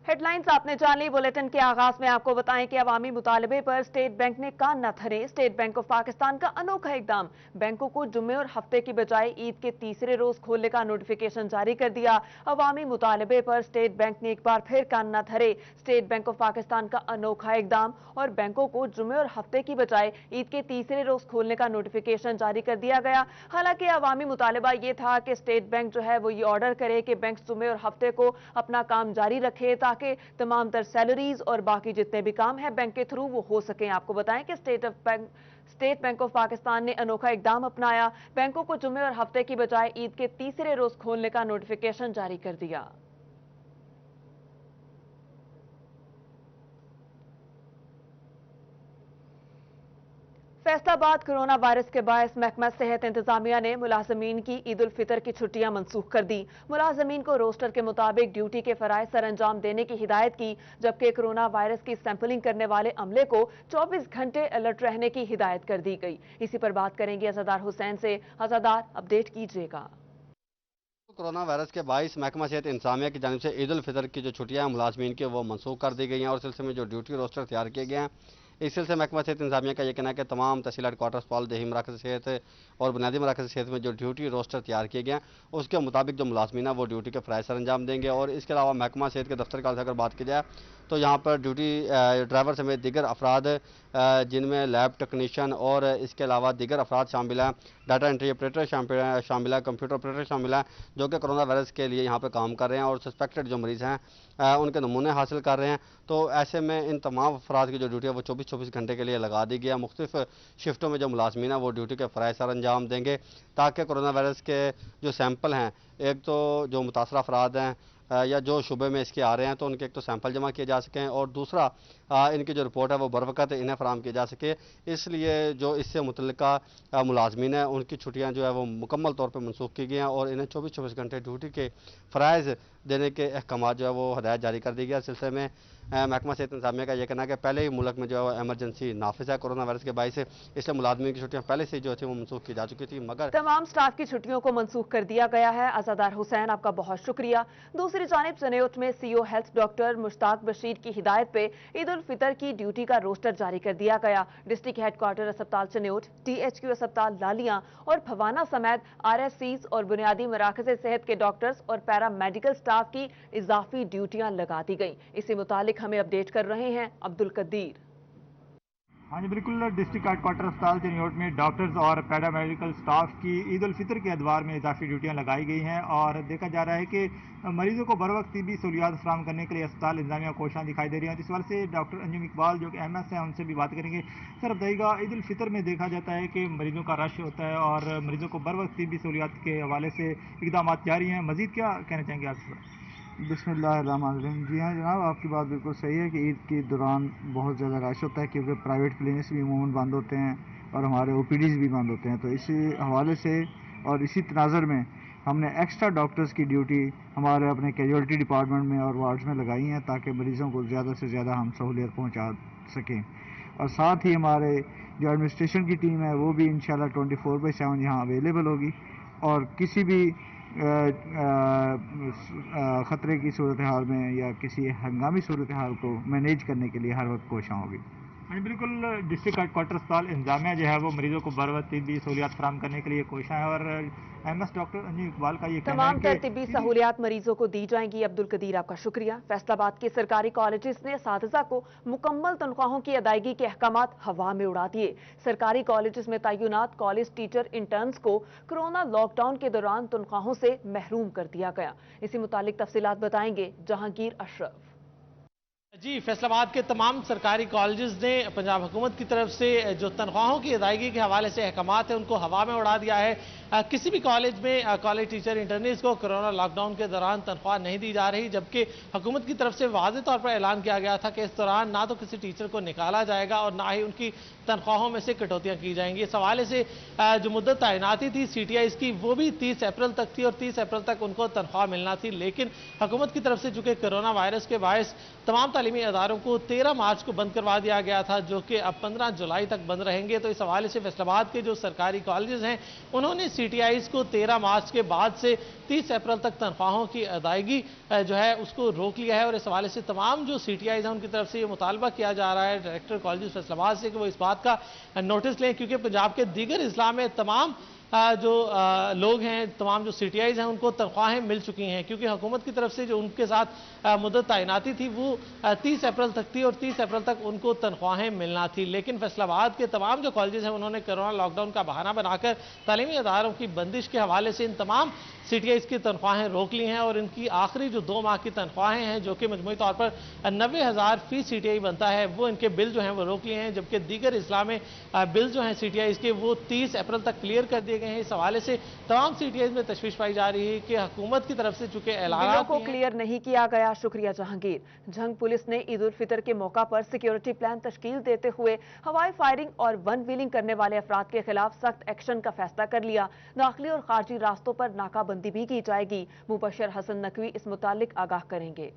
Headlines आपने जान ली। Bulletin के आगाज में आपको बताएं कि अवामी मुतालबे पर स्टेट बैंक ने कान न धरे। स्टेट बैंक ऑफ पाकिस्तान का अनोखा इकदाम, बैंकों को जुम्मे और हफ्ते की बजाय ईद के तीसरे रोज खोलने का नोटिफिकेशन जारी कर दिया। अवामी मुतालबे पर स्टेट बैंक ने एक बार फिर कान न धरे। स्टेट बैंक ऑफ पाकिस्तान का अनोखा इकदाम और बैंकों को जुम्मे और हफ्ते की बजाय ईद के तीसरे रोज खोलने का नोटिफिकेशन जारी कर दिया गया। हालांकि अवामी मुतालबा ये था कि स्टेट बैंक जो है वो ये ऑर्डर करे कि बैंक जुम्मे और हफ्ते को अपना काम जारी रखे ताकि तमाम तर सैलरीज और बाकी जितने भी काम है बैंक के थ्रू वो हो सके। आपको बताएं कि स्टेट बैंक ऑफ पाकिस्तान ने अनोखा इकदाम अपनाया, बैंकों को जुम्मे और हफ्ते की बजाय ईद के तीसरे रोज खोलने का नोटिफिकेशन जारी कर दिया। फैसलाबाद कोरोना वायरस के बायस महकमा सेहत इंतजामिया ने मुलाजमीन की ईद उल फितर की छुट्टियां मनसूख कर दी। मुलाजमीन को रोस्टर के मुताबिक ड्यूटी के फराइज सर अंजाम देने की हिदायत की, जबकि कोरोना वायरस की सैंपलिंग करने वाले अमले को 24 घंटे अलर्ट रहने की हिदायत कर दी गई। इसी पर बात करेंगे अज़ादार हुसैन से। अज़ादार, अपडेट कीजिएगा। कोरोना वायरस के बायस महकमा सेहत इंतजामिया की जानिब से ईद उल फितर की जो छुट्टियां हैं मुलाजमीन की वो मनसूख कर दी गई हैं और इस सिलसिले में जो ड्यूटी रोस्टर तैयार किए गए हैं, इस सिलसिले में महकमा सेहत इंतजामिया का यह कहना है कि तमाम तहसील हेडक्वार्टर्स पाल देही मराकज़ सेहत और बुनियादी मराकज़ सेहत में जो ड्यूटी रोस्टर तैयार किए गए हैं उसके मुताबिक जो मुलाजमीन है वो ड्यूटी के फ़राइज़ सर अंजाम देंगे। और इसके अलावा महकमा सेहत के दफ्तर का अगर बात की जाए तो यहाँ पर ड्यूटी ड्राइवर समेत दीगर अफराद जिनमें लैब टेक्नीशियन और इसके अलावा दीगर अफराद शामिल हैं, डाटा एंट्री ऑपरेटर शामिल है, कंप्यूटर ऑपरेटर शामिल हैं, जो कि कोरोना वायरस के लिए यहाँ पर काम कर रहे हैं और सस्पेक्टेड जो मरीज़ हैं उनके नमूने हासिल कर रहे हैं। तो ऐसे में इन तमाम अफराद की जो ड्यूटी है वो 24-24 घंटे के लिए लगा दी गई है। मुख्तलिफ शिफ्टों में जो मुलाजमीन है वो ड्यूटी के फ़राइज़ सर अंजाम देंगे ताकि कोरोना वायरस के जो सैंपल हैं, एक तो जो मुतासरा अफराद हैं या जो शुबे में इसके आ रहे हैं तो उनके एक तो सैंपल जमा किए जा सकें और दूसरा इनकी जो रिपोर्ट है वो बर वक़्त इन्हें फराहम की जा सके। इसलिए जो इससे मुतल्लिका मुलाजमीन हैं उनकी छुट्टियां जो है वो मुकम्मल तौर पर मनसूख की गई हैं और इन्हें 24-24 घंटे ड्यूटी के फ़राइज़ देने के अहकाम जो है वो हदायत जारी कर दी गई है। इस सिलसिले में महकमा सेहत इंतजामिया का यह कहना है कि पहले ही मुल्क में जो है एमरजेंसी नाफिज है कोरोना वायरस के बायस, इसलिए मुलाजमीन की छुट्टियां पहले से जो थी वो मनसूख की जा चुकी थी, मगर तमाम स्टाफ की छुट्टियों को मनसूख कर दिया गया है। अज़ादार हुसैन, आपका बहुत शुक्रिया। दूसरी जानिब चनेयोट में CO health doctor Mushtaq Bashir की हिदायत पे ईद उल फितर की ड्यूटी का रोस्टर जारी कर दिया गया। डिस्ट्रिक्ट हेडक्वार्टर अस्पताल चनेयोट, THQ अस्पताल लालियां और भवाना समेत RSCs और बुनियादी मराकज़ सेहत के डॉक्टर्स और पैरा मेडिकल स्टाफ की इजाफी ड्यूटियां लगा दी गई। इसी मुतालिक हमें अपडेट कर रहे हैं अब्दुल कदीर। हाँ जी बिल्कुल, डिस्ट्रिक्ट हेडक्वार्टर अस्पताल चनियोट में डॉक्टर्स और पैरा मेडिकल स्टाफ की ईद उल फितर के अदवार में इजाफी ड्यूटियां लगाई गई हैं और देखा जा रहा है कि मरीजों को बर वक्त भी सहूलियात फराहम करने के लिए अस्पताल इंतजामिया कोशिशें दिखाई दे रही हैं। इस वाले से डॉक्टर अंजुम इकबाल जो कि MS हैं उनसे भी बात करेंगे। सर बताइएगा, ईद उल फितर में देखा जाता है कि मरीजों का रश होता है और मरीजों को बर वक्त भी सहूलियात के हवाले से इकदाम जारी हैं, मजीद क्या कहना चाहेंगे आप? बिस्मिल्लाहिर्रहमानिर्रहीम। जी हाँ जनाब, आपकी बात बिल्कुल सही है कि ईद के दौरान बहुत ज़्यादा रश होता है क्योंकि प्राइवेट क्लिनिक्स भी अमूमन बंद होते हैं और हमारे OPDs भी बंद होते हैं। तो इसी हवाले से और इसी तनाज़ुर में हमने एक्स्ट्रा डॉक्टर्स की ड्यूटी हमारे अपने कैजुअल्टी डिपार्टमेंट में और वार्ड्स में लगाई हैं ताकि मरीज़ों को ज़्यादा से ज़्यादा हम सहूलियत पहुँचा सकें। और साथ ही हमारे जो एडमिनिस्ट्रेशन की टीम है वो भी इंशाल्लाह 24/7 यहाँ अवेलेबल होगी और किसी भी ख़तरे की सूरत हाल में या किसी हंगामी सूरत हाल को मैनेज करने के लिए हर वक्त कोशिश होगी। हाँ बिल्कुल, डिस्ट्रिक्ट हेडक्वार्टर अस्पताल इंतजामिया जो है वो मरीजों को बर वक्त भी सहूलियात फराहम करने के लिए कोशिश है और MS डॉक्टर अंजुम इकबाल का ये कहना है तमाम तिब्बी सहूलियात मरीजों को दी जाएंगी। अब्दुल कदीर, आपका शुक्रिया। फैसलाबाद के सरकारी कॉलेजेस ने असातिज़ा को मुकम्मल तनख्वाहों की अदायगी के अहकामात हवा में उड़ा दिए। सरकारी कॉलेजेस में तैनात कॉलेज टीचर इंटर्न्स को कोरोना लॉकडाउन के दौरान तनख्वाहों से महरूम कर दिया गया। इसी मुतालिक तफसीलात बताएंगे जहांगीर अशरफ। जी, फैसलाबाद के तमाम सरकारी कॉलेजेस ने पंजाब हुकूमत की तरफ से जो तनख्वाहों की अदायगी के हवाले से अहकामात है उनको हवा में उड़ा दिया है। किसी भी कॉलेज में कॉलेज टीचर इंटर्निस को कोरोना लॉकडाउन के दौरान तनख्वाह नहीं दी जा रही, जबकि हुकूमत की तरफ से वाज़ेह तौर पर ऐलान किया गया था कि इस दौरान ना तो किसी टीचर को निकाला जाएगा और ना ही उनकी तनख्वाहों में से कटौतियाँ की जाएंगी। इस हवाले से जो मुद्दत तैनाती थी CTIs की वो भी 30 अप्रैल तक थी और 30 अप्रैल तक उनको तनख्वाह मिलना थी, लेकिन हुकूमत की तरफ से चूंकि कोरोना वायरस के बायस तमाम तालीमी इदारों को 13 मार्च को बंद करवा दिया गया था, जो कि अब 15 जुलाई तक बंद रहेंगे। तो इस हवाले से फैसलाबाद के जो सरकारी कॉलेजेस हैं उन्होंने CTIs को 13 मार्च के बाद से 30 अप्रैल तक तनख्वाहों की अदायगी जो है उसको रोक लिया है। और इस हवाले से तमाम जो CTIs हैं उनकी तरफ से ये मुतालबा किया जा रहा है डायरेक्टर कॉलेज फैसलाबाद से कि वो इस बात का नोटिस लें, क्योंकि पंजाब के दीगर अजला में तमाम जो लोग हैं, तमाम जो CTIs हैं उनको तनख्वाहें मिल चुकी हैं, क्योंकि हुकूमत की तरफ से जो उनके साथ मुद्दत तैनाती थी वो 30 अप्रैल तक थी और 30 अप्रैल तक उनको तनख्वाहें मिलना थी। लेकिन फैसलाबाद के तमाम जो कॉलेजेस हैं उन्होंने कोरोना लॉकडाउन का बहाना बनाकर तालीमी इदारों की बंदिश के हवाले से इन तमाम CTIs की तनख्वाहें रोक ली हैं और इनकी आखिरी जो 2 माह की तनख्वाहें हैं, जो कि मजमूई तौर पर 90,000 फी CTI बनता है, वो इनके बिल जो हैं वो रोक लिए हैं। जबकि दीगर इस्लाम में बिल जो हैं CTIs के वो 30 अप्रैल तक क्लियर कर दिए गए हैं। इस हवाले से तमाम CTIs में तशवीश पाई जा रही है कि हुकूमत की तरफ से चूंकि बिलों को क्लियर नहीं किया गया। शुक्रिया जहांगीर। झंग पुलिस ने ईद उल फितर के मौका पर सिक्योरिटी प्लान तश्कील देते हुए हवाई फायरिंग और वन व्हीलिंग करने वाले अफराद के खिलाफ सख्त एक्शन का फैसला कर लिया। दाखिली और खारजी रास्तों पर नाकाबंदी भी की जाएगी। मुबशर हसन नकवी इस मुतालिक आगाह करेंगे।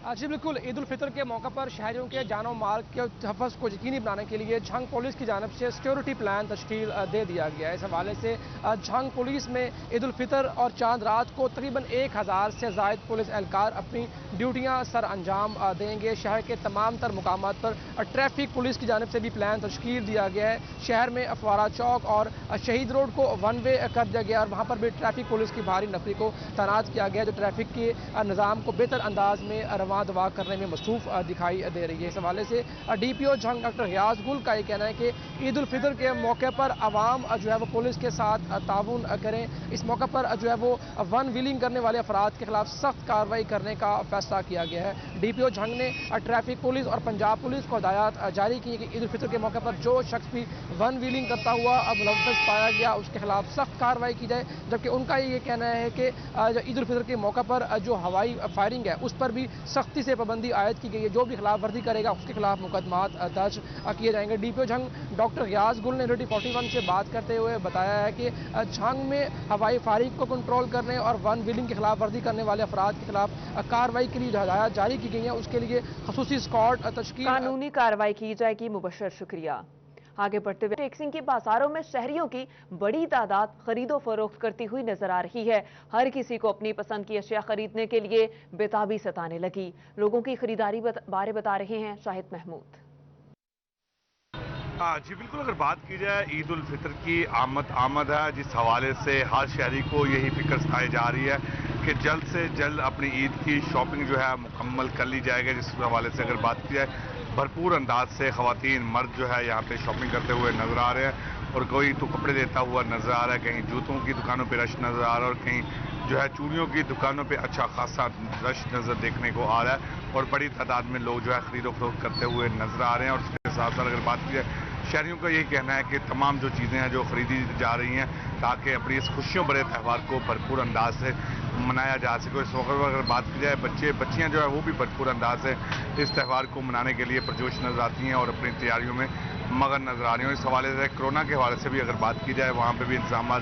जी बिल्कुल, ईद उल फितर के मौका पर शहरियों के जानो माल के तहफ़्फ़ुज़ को यकीनी बनाने के लिए झंग पुलिस की जानिब से सिक्योरिटी प्लान तश्कील दे दिया गया है। इस हवाले से झंग पुलिस में ईद उल फितर और चांद रात को तकरीबन 1000 से ज़ायद पुलिस एहलकार अपनी ड्यूटियां सर अंजाम देंगे। शहर के तमाम तर मुकामात पर ट्रैफिक पुलिस की जानिब से भी प्लान तश्कील दिया गया है। शहर में अफवारा चौक और शहीद रोड को 1 वे कर दिया गया और वहाँ पर भी ट्रैफिक पुलिस की भारी नफरी को तैनात किया गया, जो ट्रैफिक के निज़ाम को बेहतर अंदाज में रवा दवा करने में मसरूफ दिखाई दे रही है। इस हवाले से DPO झंग डॉक्टर रियाज गुल का ये कहना है कि ईद उल फितर के मौके पर आवाम जो है वो पुलिस के साथ ताउन करें। इस मौके पर जो है वो वन व्हीलिंग करने वाले अफराद के खिलाफ सख्त कार्रवाई करने का फैसला किया गया है। DPO झंग ने ट्रैफिक पुलिस और पंजाब पुलिस को हिदायत जारी की है कि ईद उल फितर के मौके पर जो शख्स भी वन व्हीलिंग करता हुआ मुलव्वस पाया गया उसके खिलाफ सख्त कार्रवाई की जाए। जबकि उनका ये कहना है कि ईद उल फितर के मौके पर जो हवाई फायरिंग है उस पर भी सख्ती से पाबंदी आयद की गई है। जो भी खिलाफ वर्जी करेगा उसके खिलाफ मुकदमात दर्ज किए जाएंगे। DPO झंग डॉक्टर रियाज गुल ने रेडियो 41 से बात करते हुए बताया है कि झंग में हवाई फायरिंग को कंट्रोल करने और वन व्हीलिंग की खिलाफ वर्जी करने वाले अफराद के खिलाफ कार्रवाई के लिए हिदायत जारी की गई है। उसके लिए खसूसी स्क्वाड तश्कील कानूनी कार्रवाई की जाएगी। मुबशर शुक्रिया। आगे बढ़ते हुए टैक्सिंग के बाजारों में शहरियों की बड़ी तादाद खरीदो फरोख्त करती हुई नजर आ रही है। हर किसी को अपनी पसंद की अशिया खरीदने के लिए बेताबी सताने लगी। लोगों की खरीदारी बारे बता रहे हैं शाहिद महमूद। जी बिल्कुल, अगर बात की जाए ईद उल फितर की आमद है, जिस हवाले से हर शहरी को यही फिक्र सताई जा रही है कि जल्द से जल्द अपनी ईद की शॉपिंग जो है मुकम्मल कर ली जाएगी। जिस हवाले से अगर बात की जाए भरपूर अंदाज से ख़वातीन मर्द जो है यहाँ पे शॉपिंग करते हुए नजर आ रहे हैं और कोई तो कपड़े देता हुआ नजर आ रहा है, कहीं जूतों की दुकानों पे रश नजर आ रहा है और कहीं जो है चूड़ियों की दुकानों पे अच्छा खासा रश नजर देखने को आ रहा है और बड़ी तादाद में लोग जो है खरीदो फरोख्त करते हुए नजर आ रहे हैं। और उसके साथ साथ अगर बात की जाए शहरियों का यही कहना है कि तमाम जो चीज़ें हैं जो खरीदी जा रही हैं ताकि अपनी इस खुशियों भरे त्यौहार को भरपूर अंदाज से मनाया जा सके। इस वक्त अगर बात की जाए बच्चियां जो है वो भी भरपूर अंदाज से इस त्यौहार को मनाने के लिए पुरजोश नजर आती हैं और अपनी तैयारियों में मगन नजर आ रही हैं। इस हवाले से कोरोना के हवाले से भी अगर बात की जाए वहाँ पे भी इंतजाम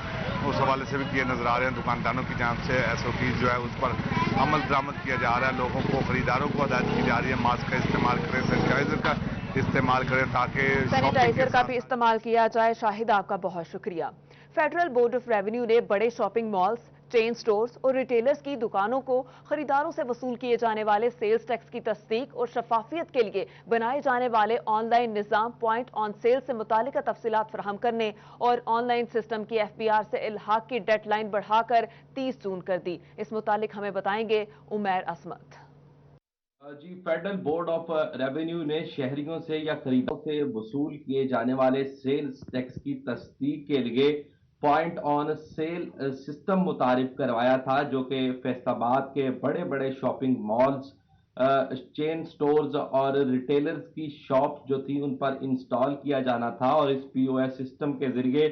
उस हवाले से भी किए नजर आ रहे हैं। दुकानदारों की जानिब से SOP जो है उस पर अमल दरामद किया जा रहा है। लोगों को खरीदारों को हिदायत की जा रही है मास्क का इस्तेमाल करें, सैनिटाइजर का इस्तेमाल करें ताकि सैनिटाइजर का भी इस्तेमाल किया जाए। शाहिद आपका बहुत शुक्रिया। फेडरल बोर्ड ऑफ रेवेन्यू ने बड़े शॉपिंग मॉल्स, चेन स्टोर्स और रिटेलर्स की दुकानों को खरीदारों से वसूल किए जाने वाले सेल्स टैक्स की तस्दीक और शफाफियत के लिए बनाए जाने वाले online Nizam point on sale से मुतालिका तफसीलात फराहम करने और ऑनलाइन सिस्टम की FBR से इल्हाक की डेडलाइन बढ़ाकर 30 जून कर दी। इस मुतालिक हमें बताएंगे उमैर असमत। जी, फेडरल बोर्ड ऑफ रेवेन्यू ने शहरियों से या खरीदों से वसूल किए जाने वाले सेल्स टैक्स की तस्दीक के लिए पॉइंट ऑन सेल सिस्टम मुतारिफ करवाया था, जो कि फैसलाबाद के बड़े बड़े शॉपिंग मॉल्स, चेन स्टोर्स और रिटेलर्स की शॉप जो थी उन पर इंस्टॉल किया जाना था। और इस POS सिस्टम के जरिए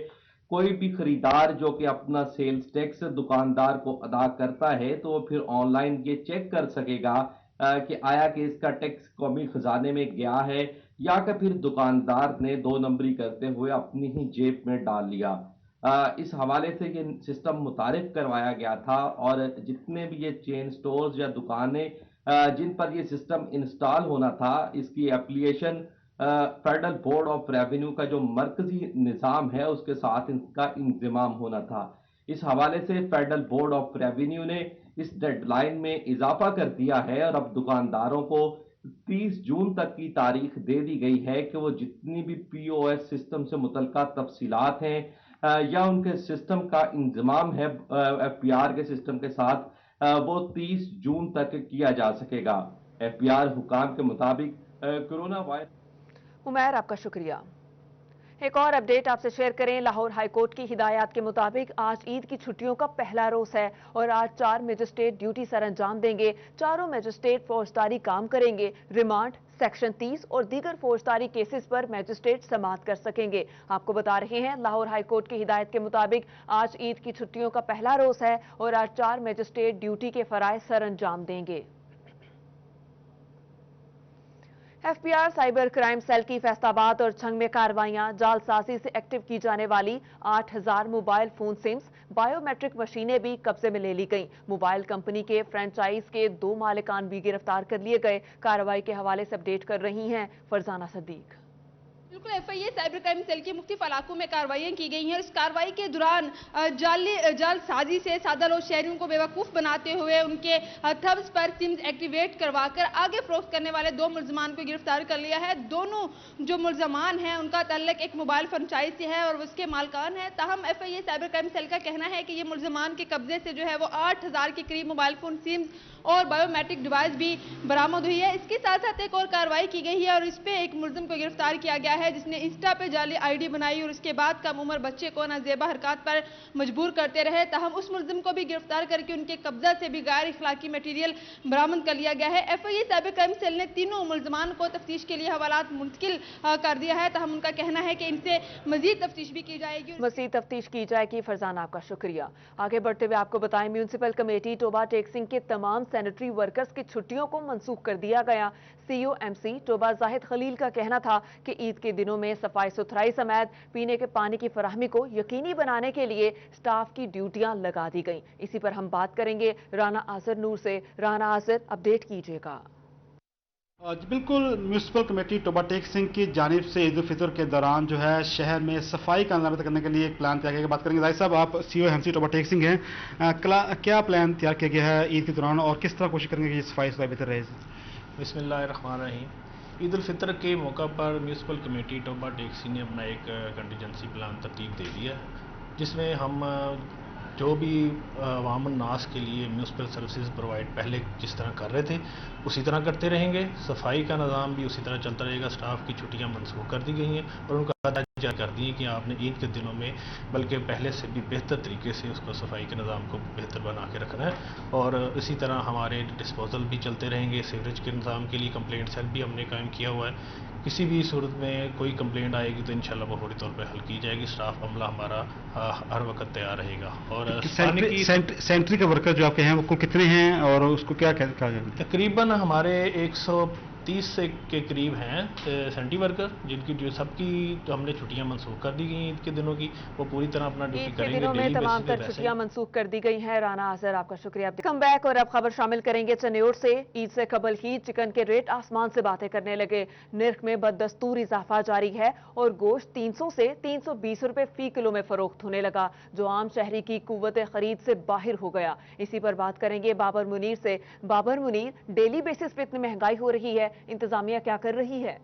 कोई भी खरीदार जो कि अपना सेल्स टैक्स दुकानदार को अदा करता है तो वो फिर ऑनलाइन ये चेक कर सकेगा कि आया कि इसका टैक्स कौमी खजाने में गया है या कि फिर दुकानदार ने 2 नंबरी करते हुए अपनी ही जेब में डाल लिया। इस हवाले से ये सिस्टम मुतारिफ करवाया गया था और जितने भी ये चेन स्टोर्स या दुकानें जिन पर ये सिस्टम इंस्टॉल होना था, इसकी application federal board of revenue का जो मरकजी निज़ाम है उसके साथ इनका इंतजाम होना था। इस हवाले से फेडरल बोर्ड ऑफ रेवेन्यू ने इस डेडलाइन में इजाफा कर दिया है और अब दुकानदारों को 30 जून तक की तारीख दे दी गई है कि वो जितनी भी POS सिस्टम से मुतल्लिका तफसीलात हैं या उनके सिस्टम का इंतजाम है FPR के सिस्टम के साथ, वो 30 जून तक किया जा सकेगा। FPR हुकाम के मुताबिक कोरोना वायरस। उमैर, आपका शुक्रिया। एक और अपडेट आपसे शेयर करें। लाहौर हाई कोर्ट की हिदायत के मुताबिक आज ईद की छुट्टियों का पहला रोज है और आज 4 मजिस्ट्रेट ड्यूटी सर अंजाम देंगे। चारों मजिस्ट्रेट फौजदारी काम करेंगे। रिमांड, सेक्शन 30 और दीगर फौजदारी केसेस पर मजिस्ट्रेट समाअत कर सकेंगे। आपको बता रहे हैं, लाहौर हाई कोर्ट की हिदायत के मुताबिक आज ईद की छुट्टियों का पहला रोज है और आज 4 मजिस्ट्रेट ड्यूटी के फराइज सर अंजाम देंगे। FPR साइबर क्राइम सेल की फैसलाबाद और छंग में कार्रवाइयां। जालसाजी से एक्टिव की जाने वाली 8000 मोबाइल फोन सिम्स, बायोमेट्रिक मशीनें भी कब्जे में ले ली गईं। मोबाइल कंपनी के फ्रेंचाइज के 2 मालिकान भी गिरफ्तार कर लिए गए। कार्रवाई के हवाले से अपडेट कर रही हैं फरजाना सदीक। बिल्कुल, FIA साइबर क्राइम सेल के मुख्तलिफ इलाकों में कार्रवाइयाँ की गई हैं। इस कार्रवाई के दौरान जालसाजी से सादा लोग शहरियों को बेवकूफ़ बनाते हुए उनके थब्स पर सिम्स एक्टिवेट करवाकर आगे फरोख्त करने वाले 2 मुलजमान को गिरफ्तार कर लिया है। दोनों जो मुलजमान हैं उनका तल्लक एक मोबाइल फ्रेंचाइज से है और उसके मालकान हैं। ताहम FIA साइबर क्राइम सेल का कहना है कि ये मुलजमान के कब्जे से जो है वो 8000 के करीब मोबाइल फोन सिम्स और बायोमेट्रिक डिवाइस भी बरामद हुई है। इसके साथ साथ एक और कार्रवाई की गई है और इस पे एक मुलजिम को गिरफ्तार किया गया है जिसने इंस्टा पे जाली ID बनाई और उसके बाद कम उम्र बच्चे को नाजेबा हरकत पर मजबूर करते रहे। ताहम उस मुलजिम को भी गिरफ्तार करके उनके कब्जा से भी गैर इखलाकी मटीरियल बरामद कर लिया गया है। FIA साइबर क्राइम सेल ने तीनों मुलजमान को तफ्तीश के लिए हवालात मुंतकिल कर दिया है। ताहम उनका कहना है कि इनसे मजीद तफ्तीश भी की जाएगी। मजीद तफ्तीश की जाएगी। फरजाना, आपका शुक्रिया। आगे बढ़ते हुए आपको बताएं, म्यूनिसिपल कमेटी टोबा टेक्सिंग के तमाम सैनिटरी वर्कर्स की छुट्टियों को मंसूख कर दिया गया। CO MC टोबा जाहिद खलील का कहना था कि ईद के दिनों में सफाई सुथराई समेत पीने के पानी की फराहमी को यकीनी बनाने के लिए स्टाफ की ड्यूटियां लगा दी गईं। इसी पर हम बात करेंगे राना आसिर नूर से। राना आसिर, अपडेट कीजिएगा। बिल्कुल, म्यूनिसिपल कमेटी टोबा टेक्सिंग की जानिब से ईद उल फितर के दौरान जो है शहर में सफाई का इंतजाम करने के लिए एक प्लान तैयार किया गया। बात करेंगे जाहिद साहब, आप CO MC टोबा टेक्सिंग हैं, क्या प्लान तैयार किया गया है ईद के दौरान और किस तरह कोशिश करेंगे कि सफाई सुथराई बेहतर रहे? बिस्मिल्लाहिर्रहमानिर्रहीम। ईद उल फितर के मौका पर म्यूनिसिपल कमेटी टोबा टेक्सिंग ने अपना एक कंटीजेंसी प्लान तरतीब दे दिया है जिसमें हम जो भी अवाम नास के लिए म्यूनिसिपल सर्विसेज प्रोवाइड पहले जिस तरह कर रहे थे उसी तरह करते रहेंगे। सफाई का निज़ाम भी उसी तरह चलता रहेगा। स्टाफ की छुट्टियां मनसूख कर दी गई हैं और उनका जारी कर दी है कि आपने ईद के दिनों में बल्कि पहले से भी बेहतर तरीके से उसको सफाई के निज़ाम को बेहतर बना के रखना है। और इसी तरह हमारे डिस्पोजल भी चलते रहेंगे। सीवरेज के निज़ाम के लिए कंप्लेंट सेल भी हमने कायम किया हुआ है। किसी भी सूरत में कोई कंप्लेंट आएगी तो इंशाल्लाह वो फौरी तौर पे हल की जाएगी। स्टाफ अमला हमारा हर वक्त तैयार रहेगा। और सेंट्री के वर्कर जो आपके हैं वो कितने हैं और उसको क्या कहा जाए? तकरीबन हमारे 130 से के करीब हैं सेंट्री वर्कर जिनकी जो सबकी तो हमने छुट्टियां मनसूख कर दी गई ईद के दिनों की, वो पूरी तरह अपना ड्यूटी करेंगे। दिनों में तमाम तर छुट्टियां मनसूख कर दी गई हैं। राना आसिर, आपका शुक्रिया। कम बैक और अब खबर शामिल करेंगे चन्योर से। ईद से कबल ही चिकन के रेट आसमान से बातें करने लगे। निर्ख में बददस्तूर इजाफा जारी है और गोश्त 300 से 320 रुपए फी किलो में फरोख्त होने लगा, जो आम शहरी की कुव्वत खरीद से बाहर हो गया। इसी पर बात करेंगे बाबर मुनीर से। बाबर मुनीर, डेली बेसिस पे इतनी महंगाई हो रही है, इंतजामिया क्या कर रही है?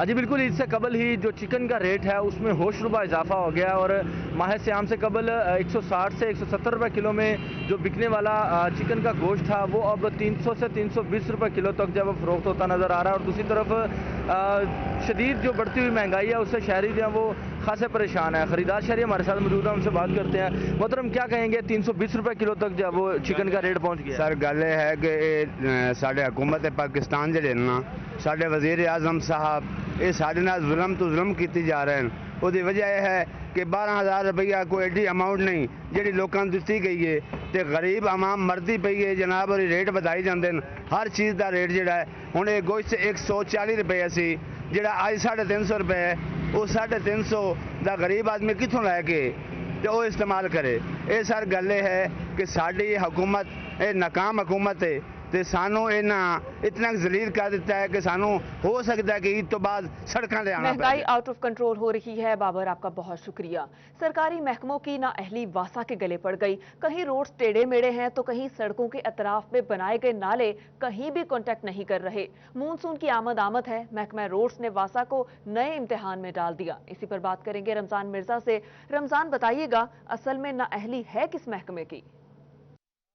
जी बिल्कुल, ईद से कबल ही जो चिकन का रेट है उसमें होशरुबा इजाफा हो गया और माह सियाम से कबल 160 से 170 रुपए किलो में जो बिकने वाला चिकन का गोश्त था वो अब 300 से 320 रुपए किलो तक जब फरोख्त होता नज़र आ रहा है। और दूसरी तरफ शदीद जो बढ़ती हुई महंगाई है उससे शहरी जो है वो खासे परेशान है। खरीदार शहरी हमारे साथ मौजूद है, उनसे बात करते हैं। मोहतरम, क्या कहेंगे 320 रुपए किलो तक जब वो चिकन का रेट पहुँच गया? सर गल है कि साढ़े हुकूमत पाकिस्तान जे ना साढ़े वजीर आजम साहब ये साढ़े नाल जुल्म तो जुल्म की जा रहे हैं। उसकी वजह यह है कि 12,000 रुपया कोई एडी अमाउंट नहीं जी लोगों दी गई है तो गरीब आवाम मरती पई है जनाब। और रेट बढ़ाई जाते हैं, हर चीज़ का रेट जोड़ा है। हूँ गोश्त 140 रुपये सी जोड़ा अज 350 रुपये है। وہ 350 دا غریب آدمی کتوں لے کے تو وہ استعمال کرے. یہ سر گل ہے کہ ساری حکومت یہ ناکام حکومت ہے تے سانو اتنا ذلیل کر دیتا ہے کہ سانو ہو سکتا ہے کہ عید تو بعد سڑکاں لے آنا پڑے. مہنگائی آؤٹ آف کنٹرول ہو رہی ہے. بابر آپ کا بہت شکریہ. سرکاری محکموں کی نااہلی واسا کے گلے پڑ گئی. کہیں روڈ ٹیڑے میڑے ہیں تو کہیں سڑکوں کے اطراف میں بنائے گئے نالے کہیں بھی کانٹیکٹ نہیں کر رہے. مونسون کی آمد ہے. محکمہ روڈز نے واسا کو نئے امتحان میں ڈال دیا. اسی پر بات کریں گے رمضان مرزا سے. رمضان بتائیے گا اصل میں نااہلی ہے کس محکمے کی؟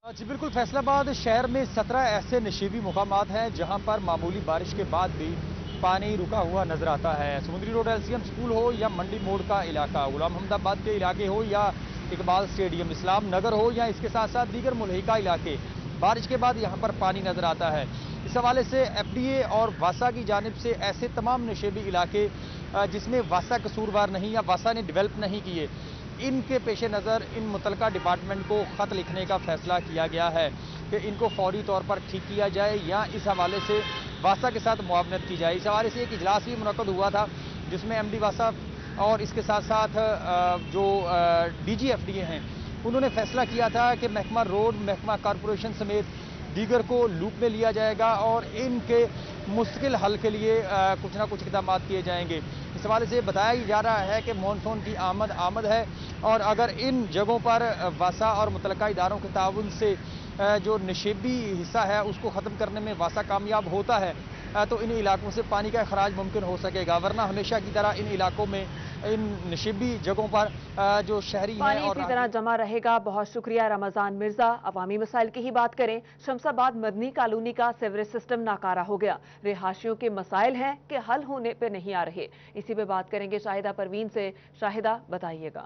جی بالکل، فیصل آباد شہر میں 17 ایسے نشیبی مقامات ہیں جہاں پر معمولی بارش کے بعد بھی پانی رکا ہوا نظر آتا ہے. سمندری روڈ LCM سکول ہو یا منڈی موڑ کا علاقہ، غلام محمد آباد کے علاقے ہو یا اقبال اسٹیڈیم، اسلام نگر ہو یا اس کے ساتھ ساتھ دیگر ملحقہ علاقے، بارش کے بعد یہاں پر پانی نظر آتا ہے. اس حوالے سے FDA اور واسا کی جانب سے ایسے تمام نشیبی علاقے جس میں واسا قصوروار نہیں یا واسا نے ڈیولپ نہیں کیے، ان کے پیش نظر ان متعلقہ ڈپارٹمنٹ کو خط لکھنے کا فیصلہ کیا گیا ہے کہ ان کو فوری طور پر ٹھیک کیا جائے یا اس حوالے سے واسا کے ساتھ معاونت کی جائے. اس حوالے سے ایک اجلاس بھی منعقد ہوا تھا جس میں MD واسا اور اس کے ساتھ ساتھ جو DG FDA ہیں انہوں نے فیصلہ کیا تھا کہ محکمہ روڈ، محکمہ کارپوریشن سمیت دیگر کو لوپ میں لیا جائے گا اور ان کے مستقل حل کے لیے کچھ نہ کچھ اقدامات کیے جائیں گے. اس حوالے سے بتایا جا رہا ہے کہ مونسون کی آمد ہے اور اگر ان جگہوں پر واسا اور متعلقہ اداروں کے تعاون سے جو نشیبی حصہ ہے اس کو ختم کرنے میں واسا کامیاب ہوتا ہے تو ان علاقوں سے پانی کا اخراج ممکن ہو سکے گا، ورنہ ہمیشہ کی طرح ان علاقوں میں ان نشیبی جگہوں پر جو شہری ہیں پانی اسی طرح جمع رہے گا. بہت شکریہ رمضان مرزا. عوامی مسائل کی ہی بات کریں. شمس آباد مدنی کالونی کا سیوریج سسٹم ناکارہ ہو گیا. رہائشیوں کے مسائل ہیں کہ حل ہونے پہ نہیں آ رہے. اسی پہ بات کریں گے شاہدہ پروین سے. شاہدہ بتائیے گا.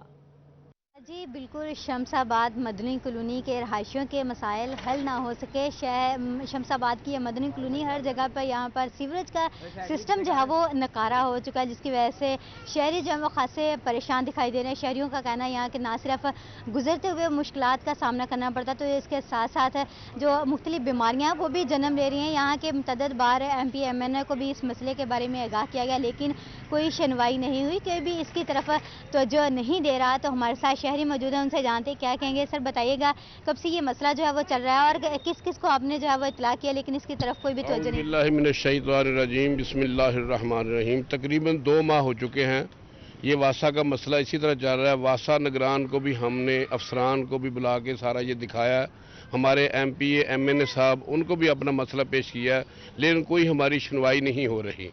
جی بالکل، شمس آباد مدنی کالونی کے رہائشیوں کے مسائل حل نہ ہو سکے. شمس آباد کی یہ مدنی کالونی ہر جگہ پر یہاں پر سیوریج کا سسٹم جو ہے وہ ناکارہ ہو چکا ہے، جس کی وجہ سے شہری جو ہے وہ خاصے پریشان دکھائی دے رہے ہیں. شہریوں کا کہنا ہے یہاں کہ نہ صرف گزرتے ہوئے مشکلات کا سامنا کرنا پڑتا تو اس کے ساتھ ساتھ جو مختلف بیماریاں وہ بھی جنم لے رہی ہیں. یہاں کے متعدد بار MP MNA کو بھی اس مسئلے کے بارے میں آگاہ کیا گیا لیکن کوئی سنوائی نہیں ہوئی، کوئی بھی اس کی طرف توجہ نہیں دے رہا. تو ہمارے ساتھ شہری موجود ہیں، ان سے جانتے کیا کہیں گے. سر بتائیے گا کب سے یہ مسئلہ جو ہے وہ چل رہا ہے اور کس کس کو آپ نے جو ہے وہ اطلاع کیا لیکن اس کی طرف کوئی بھی توجہ نہیں؟ اعوذ باللہ من الشیطان الرجیم، بسم اللہ الرحمن الرحیم. تقریباً 2 ماہ ہو چکے ہیں یہ واسا کا مسئلہ اسی طرح چل رہا ہے. واسا نگران کو بھی ہم نے افسران کو بھی بلا کے سارا یہ دکھایا ہے، ہمارے MP MNA صاحب ان کو بھی اپنا مسئلہ پیش کیا ہے لیکن کوئی ہماری سنوائی نہیں ہو رہی.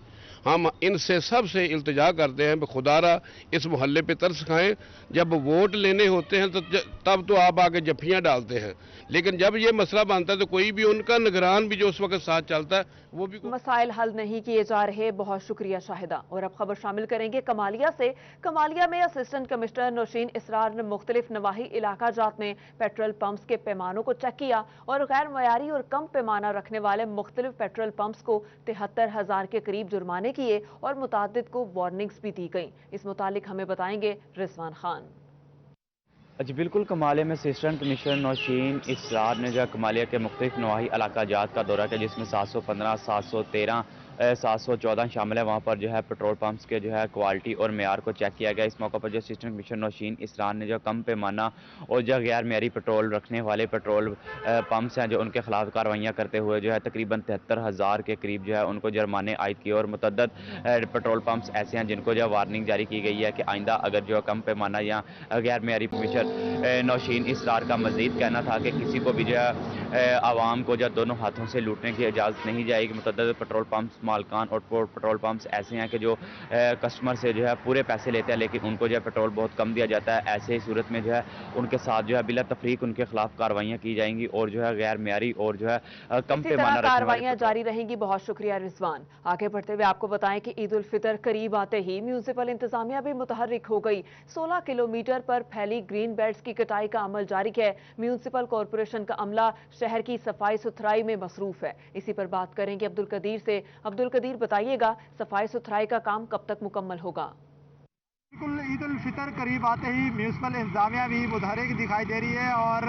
ہم ان سے سب سے التجا کرتے ہیں خدا را اس محلے پہ ترس کھائیں. جب ووٹ لینے ہوتے ہیں تو تب تو آپ آ کے جفیاں ڈالتے ہیں لیکن جب یہ مسئلہ بنتا ہے تو کوئی بھی ان کا نگران بھی جو اس وقت ساتھ چلتا ہے وہ بھی مسائل حل نہیں کیے جا رہے. بہت شکریہ شاہدہ. اور اب خبر شامل کریں گے کمالیہ سے. کمالیہ میں اسسٹنٹ کمشنر نوشین اسرار نے مختلف نواحی علاقہ جات میں پیٹرول پمپس کے پیمانوں کو چیک کیا اور غیر معیاری اور کم پیمانہ رکھنے والے مختلف پیٹرول پمپس کو 73,000 کے قریب جرمانے کیے اور متعدد کو وارننگز بھی دی گئیں. اس متعلق ہمیں بتائیں گے رضوان خان. جی بالکل، کمالیہ میں اسسٹنٹ کمشنر نوشین اسرار نے جو کمالیہ کے مختلف نواحی علاقہ جات کا دورہ کیا جس میں 715 713 714 شامل ہے. وہاں پر جو ہے پیٹرول پمپس کے جو ہے کوالٹی اور معیار کو چیک کیا گیا. اس موقع پر جو اسسٹنٹ کمشنر نوشین اسرار نے جو کم پیمانہ اور جو غیر معیاری پیٹرول رکھنے والے پیٹرول پمپس ہیں جو ان کے خلاف کارروائیاں کرتے ہوئے جو ہے تقریباً 73,000 کے قریب جو ہے ان کو جرمانے عائد کیے اور متعدد پیٹرول پمپس ایسے ہیں جن کو جو ہے وارننگ جاری کی گئی ہے کہ آئندہ اگر جو کم پیمانہ یا غیر معیاری کمشنر نوشین اسرار کا مزید کہنا تھا کہ کسی کو بھی جو ہے عوام کو جو دونوں ہاتھوں سے لوٹنے کی اجازت نہیں جائے گی. متعدد پیٹرول پمپس مالکان اور پیٹرول پمپس ایسے ہیں کہ جو کسٹمر سے جو ہے پورے پیسے لیتے ہیں لیکن ان کو جو ہے پیٹرول بہت کم دیا جاتا ہے. ایسے ہی صورت میں جو ہے ان کے ساتھ جو ہے بلا تفریق ان کے خلاف کارروائیاں کی جائیں گی اور جو ہے غیر معیاری اور جو ہے کم پیمانہ کارروائیاں جاری رہیں گی. بہت شکریہ رضوان. آگے بڑھتے ہوئے آپ کو بتائیں کہ عید الفطر قریب آتے ہی میونسپل انتظامیہ بھی متحرک ہو گئی. 16 کلومیٹر پر پھیلی گرین بیلٹس کی کٹائی کا عمل جاری ہے. میونسپل کارپوریشن کا عملہ شہر کی صفائی ستھرائی میں مصروف ہے. اسی پر بات کریں گے عبدالقدیر سے. عبدالقدیر بتائیے گا صفائی ستھرائی کا کام کب تک مکمل ہوگا؟ بالکل، عید الفطر قریب آتے ہی میونسپل انتظامیہ بھی متحرک دکھائی دے رہی ہے اور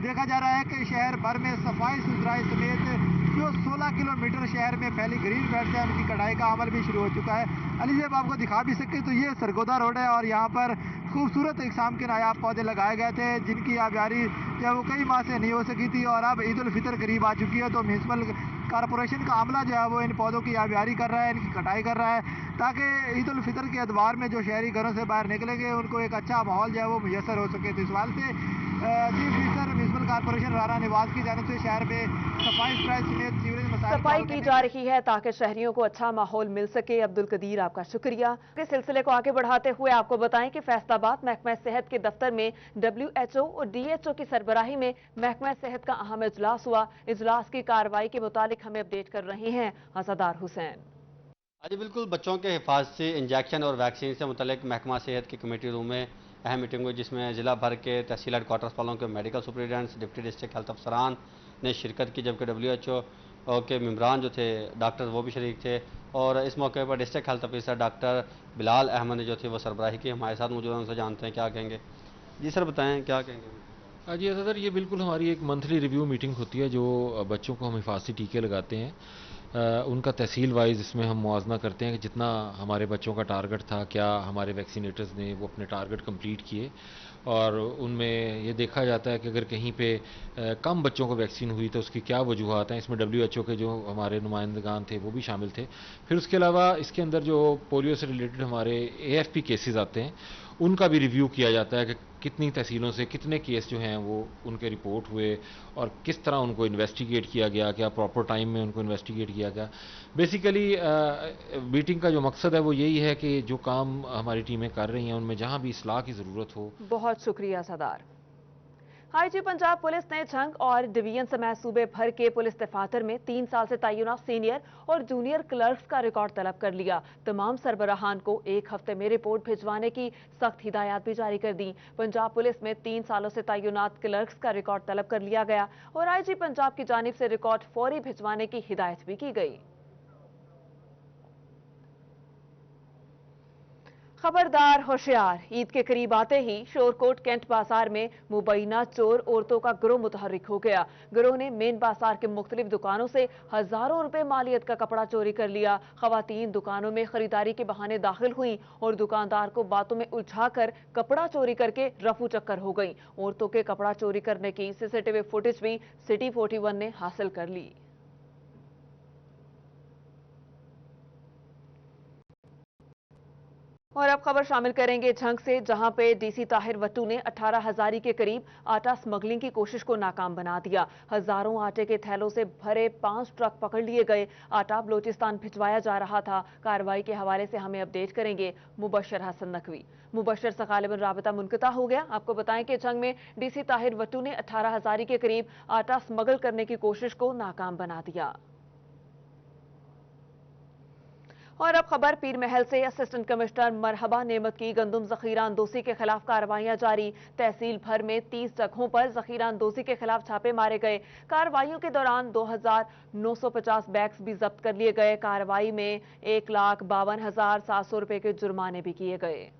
دیکھا جا رہا ہے کہ شہر بھر میں صفائی ستھرائی سمیت जो 16 किलोमीटर शहर में फैली ग्रीन बेल्ट है उनकी कटाई का अमल भी शुरू हो चुका है। अली साहब आपको दिखा भी सके तो ये सरगोदा रोड है और यहाँ पर खूबसूरत इकसाम के नायाब पौधे लगाए गए थे जिनकी आबियारी जो है वो कई माह से नहीं हो सकी थी और अब ईद उल फितर करीब आ चुकी है तो म्यूनसिपल कॉरपोरेशन का अमला जो है वो इन पौधों की आबियारी कर रहा है, इनकी कटाई कर रहा है ताकि ईद उल फितर के अदवार में जो शहरी घरों से बाहर निकलेंगे उनको एक अच्छा माहौल जो है वो मुयसर हो सके। तो इस वाल से chief minister municipal corporation Rana Niwaz की जानिब से शहर में सफाई समेत सीवरेज मसाइल सफाई की जा रही है ताकि शहरियों को अच्छा माहौल मिल सके। अब्दुल कदीर आपका शुक्रिया। इस सिलसिले को आगे बढ़ाते हुए आपको बताएं कि फैसलाबाद महकमा सेहत के दफ्तर में WHO और DHO की सरबराही में महकमा सेहत का अहम इजलास हुआ। इजलास की कार्रवाई के मुतालिक हमें अपडेट कर रहे हैं असदार हुसैन। जी बिल्कुल, बच्चों के हिफाजती इंजेक्शन और वैक्सीन से मुतल्लिक महकमा सेहत की कमेटी रूम में अहम मीटिंग हुई जिसमें ज़िला भर के तहसील हेडक्वार्टर्स वालों के medical superintendents, deputy district health अफसरान ने शिरकत की, जबकि WHO के मेम्बरान जो थे डॉक्टर वो भी शरीक थे। और इस मौके पर district health officer doctor Bilal Ahmed ने जो थी वो सरबराही की। हमारे साथ मौजूद उनसे जानते हैं क्या कहेंगे। जी सर बताएं क्या कहेंगे। जी सर, ये बिल्कुल हमारी एक मंथली रिव्यू मीटिंग होती है जो बच्चों को हम हिफाजती टीके लगाते हैं उनका तहसील वाइज इसमें हम मुआवजा करते हैं कि जितना हमारे बच्चों का टारगेट था क्या हमारे वैक्सीनेटर्स ने वो अपने टारगेट कंप्लीट किए और उनमें ये देखा जाता है कि अगर कहीं पे कम बच्चों को वैक्सीन हुई तो उसकी क्या वजूहत हैं। इसमें WHO के जो हमारे नुमाइंदगान थे वो भी शामिल थे। फिर उसके अलावा इसके अंदर जो पोलियो से रिलेटेड हमारे AFP केसेस आते हैं उनका भी रिव्यू किया जाता है कि कितनी तहसीलों से कितने केस जो हैं वो उनके रिपोर्ट हुए और किस तरह उनको इन्वेस्टिगेट किया गया, क्या प्रॉपर टाइम में उनको इन्वेस्टिगेट किया गया। बेसिकली मीटिंग का जो मकसद है वो यही है कि जो काम हमारी टीमें कर रही हैं उनमें जहां भी इस्लाह की ज़रूरत हो। बहुत शुक्रिया सदार। IG पंजाब पुलिस ने झंग और डिवीजन समेत सूबे भर के पुलिस दफातर में 3 साल से तैनात सीनियर और जूनियर क्लर्क्स का रिकॉर्ड तलब कर लिया। तमाम सरबराहान को 1 हफ्ते में रिपोर्ट भिजवाने की सख्त हिदायत भी जारी कर दी। पंजाब पुलिस में 3 सालों से तैनात क्लर्क्स का रिकॉर्ड तलब कर लिया गया और IG पंजाब की जानिब से रिकॉर्ड फौरी भिजवाने की हिदायत भी की गई। खबरदार होशियार, ईद के करीब आते ही शोरकोट कैंट बाजार में मुबैना चोर औरतों का गिरोह मुतहर्रिक हो गया। गिरोह ने मेन बाजार के मुख्तलिफ दुकानों से हजारों रुपए मालियत का कपड़ा चोरी कर लिया। खवातीन दुकानों में खरीदारी के बहाने दाखिल हुई और दुकानदार को बातों में उलझाकर कपड़ा चोरी करके रफू चक्कर हो गई। औरतों के कपड़ा चोरी करने की CCTV फुटेज भी सिटी 41 ने हासिल कर ली। और अब खबर शामिल करेंगे झंग से, जहां पे DC ताहिर वट्टू ने 18,000 के करीब आटा स्मगलिंग की कोशिश को नाकाम बना दिया। हजारों आटे के थैलों से भरे 5 ट्रक पकड़ लिए गए। आटा बलोचिस्तान भिजवाया जा रहा था। कार्रवाई के हवाले से हमें अपडेट करेंगे मुबशर हसन नकवी। मुबशर से गालिबन राबता मुनक़ता हो गया। आपको बताएं कि झंग में DC ताहिर वट्टू ने 18,000 के करीब आटा स्मगल करने की कोशिश को नाकाम बना दिया। और अब खबर पीर महल से, असिस्टेंट कमिश्नर मरहबा नेमत की गंदम जखीरा अंदोसी के खिलाफ कार्रवाइयां जारी। तहसील भर में 30 जगहों पर जखीरा अंदोसी के खिलाफ छापे मारे गए। कार्रवाइयों के दौरान 2,950 बैग्स भी जब्त कर लिए गए। कार्रवाई में 1,52,700 रुपए के जुर्माने भी किए गए।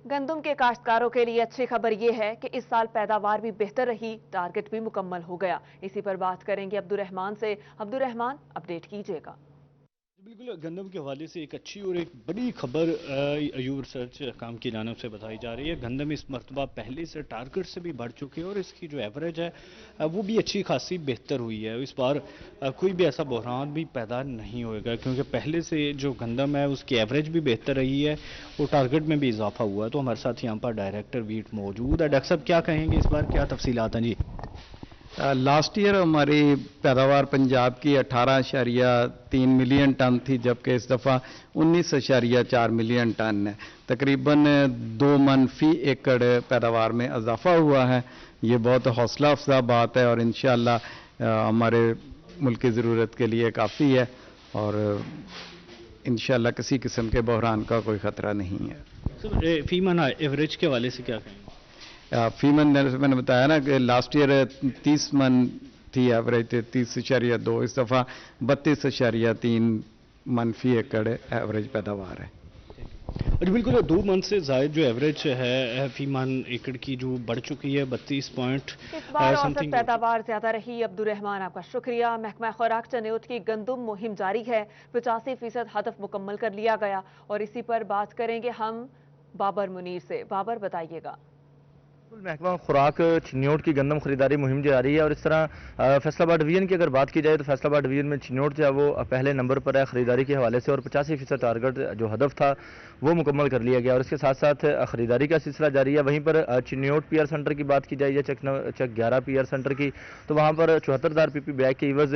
गंदम के काश्तकारों के लिए अच्छी खबर यह है कि इस साल पैदावार भी बेहतर रही, टारगेट भी मुकम्मल हो गया। इसी पर बात करेंगे अब्दुर्रहमान से। अब्दुर्रहमान, अपडेट कीजिएगा। बिल्कुल, गंदम के हवाले से एक अच्छी और एक बड़ी खबर अयूब रिसर्च काम की जानिब से बताई जा रही है। गंदम इस मरतबा पहले से टारगेट से भी बढ़ चुके हैं और इसकी जो एवरेज है वो भी अच्छी खासी बेहतर हुई है। इस बार कोई भी ऐसा बहरान भी पैदा नहीं होएगा क्योंकि पहले से जो गंदम है उसकी एवरेज भी बेहतर रही है और टारगेट में भी इजाफा हुआ है। तो हमारे साथ यहाँ पर डायरेक्टर वीट मौजूद है। डॉक्टर साहब, क्या कहेंगे इस बार, क्या तफसीलात हैं जी? लास्ट ईयर हमारी पैदावार पंजाब की 18.3 मिलियन टन थी, जबकि इस दफ़ा 19.4 मिलियन टन है। तकरीबन 2 मन फी एकड़ पैदावार में इजाफा हुआ है। ये बहुत हौसला अफजा बात है और इंशाअल्लाह हमारे मुल्क की ज़रूरत के लिए काफ़ी है और इंशाअल्लाह किसी किस्म के बहरान का कोई ख़तरा नहीं है। फी मन एवरेज के हवाले से क्या कहेंगे? फीमन मैंने बताया ना कि लास्ट ईयर 30 मन थी एवरेज, 30.2, इस दफ़ा 32.3 मन फी एकड़ एवरेज पैदावार है। और बिल्कुल 2 मंथ से ज़ायद जो एवरेज है फी मन एकड़ की जो बढ़ चुकी है 32 पॉइंट इस बार औसत पैदावार ज्यादा रही। अब्दुर्रहमान आपका शुक्रिया। महकमा खुराक चन्योट की गंदम मुहिम जारी है, 85% हदफ मुकम्मल कर लिया गया। और इसी पर बात करेंगे हम बाबर मुनीर से। बाबर बताइएगा। महकमा खुराक चिन्योट की गंदम खरीदारी मुहिम जारी है और इस तरह फैसलाबाद डिवीजन की अगर बात की जाए तो फैसलाबाद डिवीजन में चिन्योट जो है वो पहले नंबर पर है खरीदारी के हवाले से और 85% टारगेट जो हदफ था वो मुकम्मल कर लिया गया और इसके साथ साथ खरीदारी का सिलसिला जारी है। वहीं पर चिन्योट पीआर सेंटर की बात की जाए या चक 11 पीआर सेंटर की तो वहाँ पर 74,000 पीपी बैग के इवज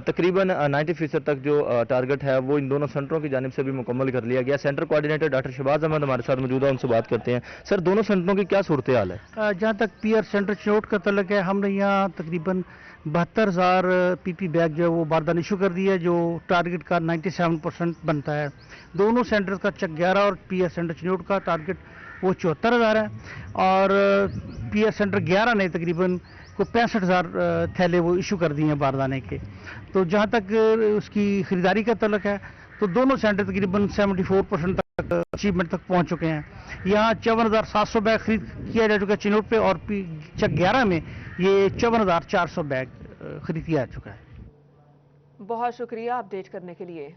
तकरीबन 90% तक जो टारगेट है वो इन दोनों सेंटरों की जानिब से भी मुकम्मल कर लिया गया। Centre coordinator doctor Shahbaz Ahmed हमारे साथ मौजूद है, उनसे बात करते हैं। सर, दोनों सेंटरों की क्या सूरत हाल है? जहाँ तक पीआर सेंटर चिन्योट का तल्लक है, हमने यहाँ तकरीबन 72,000 पीपी बैग जो है वो बारदान इशू कर दिया है, जो टारगेट का 97% बनता है। दोनों सेंटर का चक 11 और पीआर सेंटर चिन्योट का टारगेट वो 74,000 है और पीआर सेंटर 11 ने तकरीबन को 65,000 थैले वो इशू कर दिए हैं बारदाने के। तो जहाँ तक उसकी खरीदारी का तल्लक है तो दोनों सेंटर तकरीबन 74% तक अचीवमेंट तक पहुँच चुके हैं। यहाँ 54,700 बैग खरीद किया जा चुका है चिन्योट पे और चक 11 में ये 54,400 बैग खरीद किया जा चुका है। बहुत शुक्रिया अपडेट करने के लिए।